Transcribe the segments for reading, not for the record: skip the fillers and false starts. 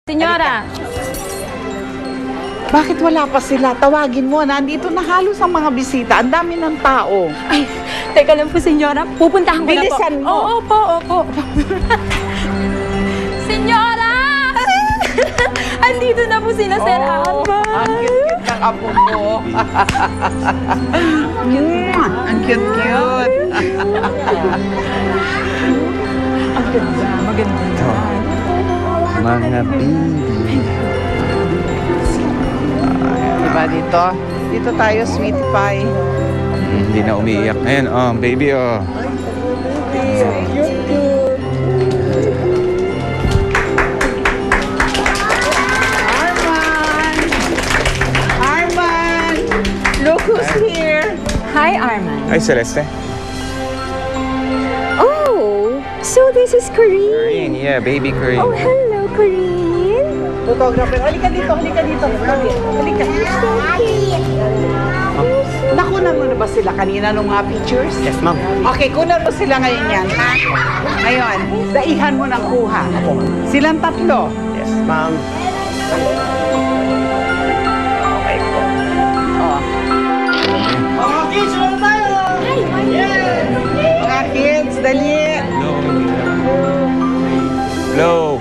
Senyora! Bakit wala pa sila? Tawagin mo. Nandito na halos ang mga bisita. Ang dami ng tao. Ay, teka lang po, senyora. Pupuntahan ko na po. Bilisan mo. Oo, opo. Senyora! Andito na po sila, Sir Alma. Ang cute-cute ng apo mo. Ang cute-cute. Ang ganda, maganda yan. Mga baby. Diba dito? Dito tayo, sweetie pie. Hindi na umiiyak. Ayan, baby, Arman! Look who's here. Hi, Arman. Ay, Celeste. Oh, so this is Corinne. Corinne, yeah, baby Corinne. Oh, hello, Corinne. Photographer. Halika dito. Halika. Nakunan mo na ba sila kanina nung mga pictures? Yes, ma'am. Okay, kunan mo sila ngayon yan, ha? Ngayon, daihan mo ng kuha. Silang tatlo. Yes, ma'am. Okay po. Oh. Mga kids, wala tayo! Mga kids, dali! Blow.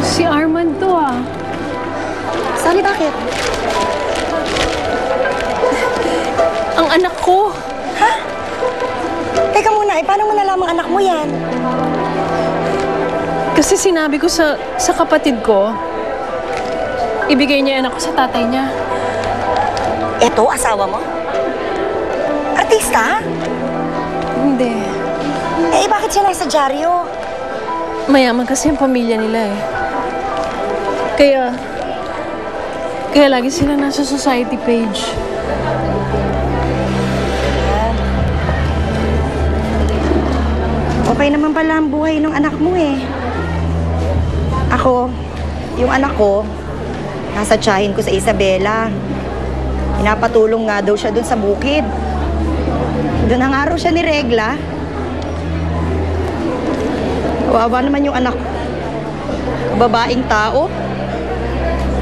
Si Arman to ah. Sally, bakit? Ang anak ko. Teka muna, paano mo nalamang anak mo yan? Kasi sinabi ko sa kapatid ko, ibigay niya anak ko sa tatay niya. Eto, asawa mo? Artista? Hindi. Eh, bakit siya nasa dyaryo? Mayaman kasi ang pamilya nila eh. Kaya lagi sila nasa society page. Okay naman pala ang buhay ng anak mo eh. Ako, yung anak ko, nasa tiyahin ko sa Isabela. Pinapatulong nga daw siya dun sa bukid. Doon ang araw siya ni Regla. Kawawa naman yung anak ko. Babaeng tao.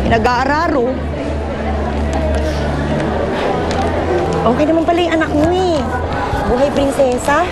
Pinag-aararo. Okay naman pala yung anak mo eh. Buhay prinsesa.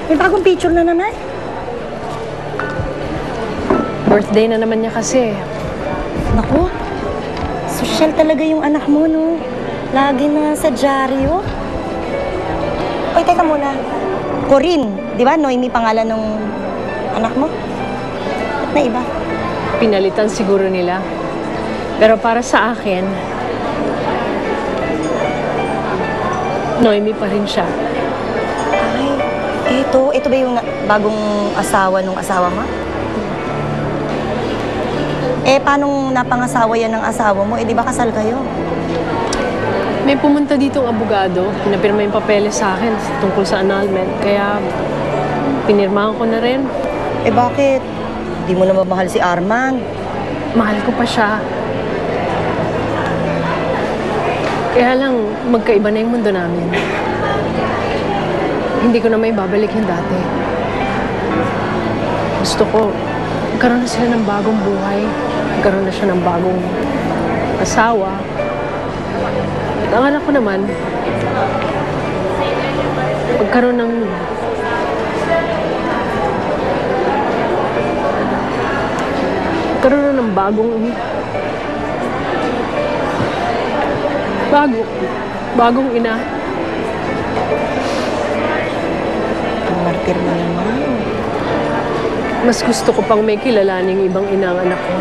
May bagong picture na naman. Birthday na naman niya kasi. Naku, social talaga yung anak mo, no? Lagi na sa dyaryo. Oy, teka muna. Corinne, di ba? Noemi pangalan ng anak mo? Ba't na iba? Pinalitan siguro nila. Pero para sa akin, Noemi pa rin siya. Ay, ito ba yung bagong asawa nung asawa mo? Eh, paano napangasawa yan ng asawa mo? Eh, di ba kasal kayo? May pumunta ditong abogado, pinapirma yung papeles sa akin tungkol sa annulment. Kaya, pinirmahan ko na rin. Eh, bakit? Di mo na mamahal si Arman. Mahal ko pa siya. Kaya lang, magkaiba na yung mundo namin. Hindi ko na may babalik yung dati. Gusto ko, magkaroon na sila ng bagong buhay. Magkaroon na siya ng bagong asawa. At ang anak ko naman, magkaroon ng Nagkaroon na ng bagong ina. Martir mo naman. Mas gusto ko pang may kilalaning ibang ina ang anak ko.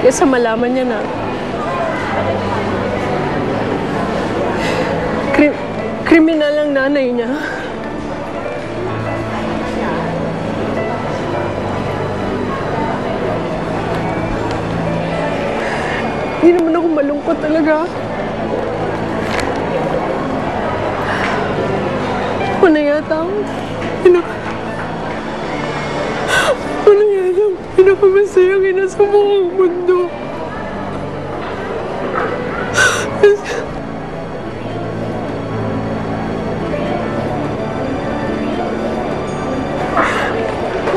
Kesa malaman niya na kriminal ang nanay niya. Hindi naman ako malungkot talaga. Ako na yata ang pinakamasayang ina sa buong mundo.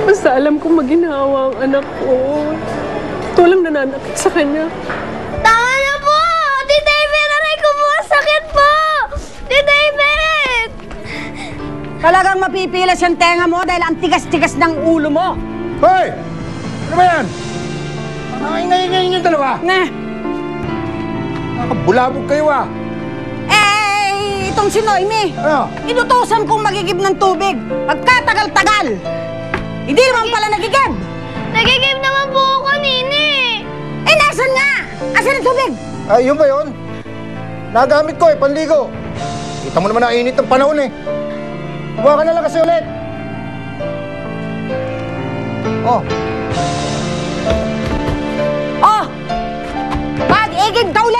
Basta alam kong maginhawa ang anak ko. Ito lang nananakit sa kanya. Tama na po! Di David! Aray ko po! Sakit po! Di David! Talagang mapipilas yung tenga mo dahil ang tigas-tigas ng ulo mo. Hoy! Ano ba yan? Ang ingay-ingay niyo dalawa. Nakabulabog kayo ah. Eh, itong si Noemi. Ano? Inutusan kong magigib ng tubig. Pagkatagal-tagal. Hindi naman pala nagigib. Nagigib naman po ako kanina eh! Eh, nasan nga? Asan ang tubig? Ay, yun ba yun? Nagamit ko eh, panligo. Kita mo naman ang init ng panahon eh. Kuha ka na lang kasi ulit. Oh, Oh! Mag-igib ka ulit!